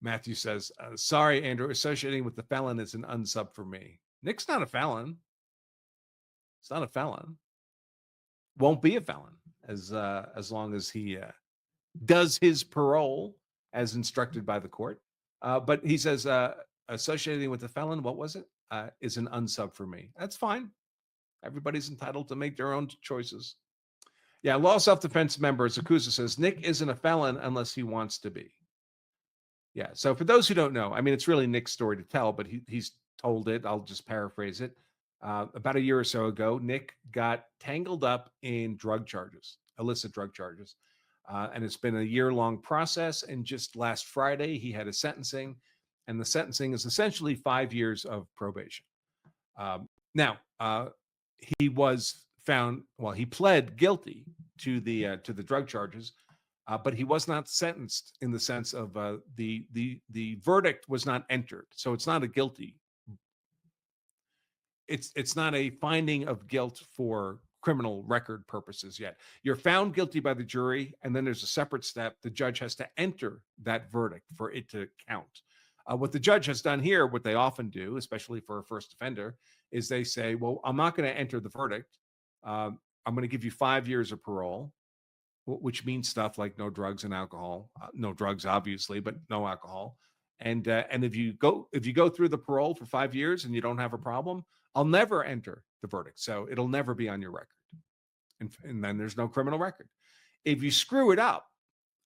Matthew says, sorry, Andrew, associating with the felon is an unsub for me. Nick's not a felon. It's not a felon. Won't be a felon as long as he does his parole as instructed by the court. But he says, associating with the felon, what was it? Is an unsub for me. That's fine. Everybody's entitled to make their own choices. Yeah, law self-defense member Zakuza says, Nick isn't a felon unless he wants to be. Yeah, so for those who don't know, I mean, it's really Nick's story to tell, but he's told it. I'll just paraphrase it. About a year or so ago, Nick got tangled up in drug charges, illicit drug charges. And it's been a year-long process. And just last Friday, he had a sentencing. And the sentencing is essentially 5 years of probation. Now, he was found, well, he pled guilty to the drug charges. But he was not sentenced in the sense of the verdict was not entered, so it's not a guilty. It's not a finding of guilt for criminal record purposes yet. You're found guilty by the jury, and then there's a separate step. The judge has to enter that verdict for it to count. What the judge has done here, what they often do, especially for a first offender, is they say, "Well, I'm not going to enter the verdict. I'm going to give you 5 years of parole." Which means stuff like no drugs and alcohol, no drugs, obviously, but no alcohol. And if you go through the parole for 5 years and you don't have a problem, I'll never enter the verdict. So it'll never be on your record. And then there's no criminal record. If you screw it up,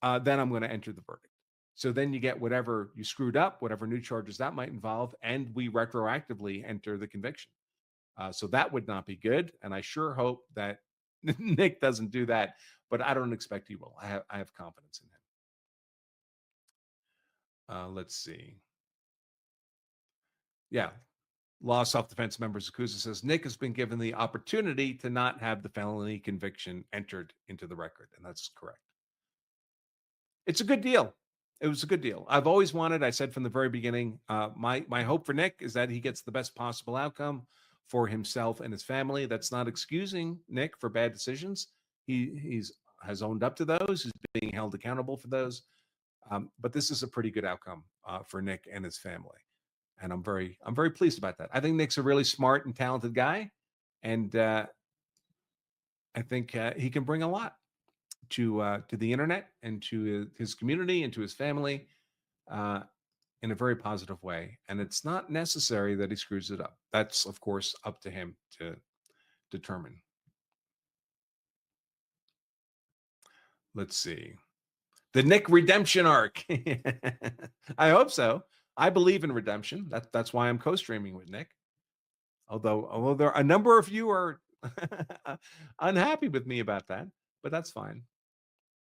then I'm going to enter the verdict. So then you get whatever you screwed up, whatever new charges that might involve, and we retroactively enter the conviction. So that would not be good. And I sure hope that Nick doesn't do that, but I don't expect he will. I have confidence in him. Let's see. Yeah. Law self-defense member Zakuza says Nick has been given the opportunity to not have the felony conviction entered into the record. And that's correct. It's a good deal. It was a good deal. I've always wanted, I said from the very beginning, my hope for Nick is that he gets the best possible outcome for himself and his family. That's not excusing Nick for bad decisions. He has owned up to those. He's being held accountable for those. But this is a pretty good outcome for Nick and his family, and I'm very pleased about that. I think Nick's a really smart and talented guy, and I think he can bring a lot to the internet and to his community and to his family in a very positive way. And it's not necessary that he screws it up. That's, of course, up to him to determine. Let's see. The Nick redemption arc. I hope so. I believe in redemption. That's why I'm co-streaming with Nick. Although there a number of you are unhappy with me about that, but that's fine.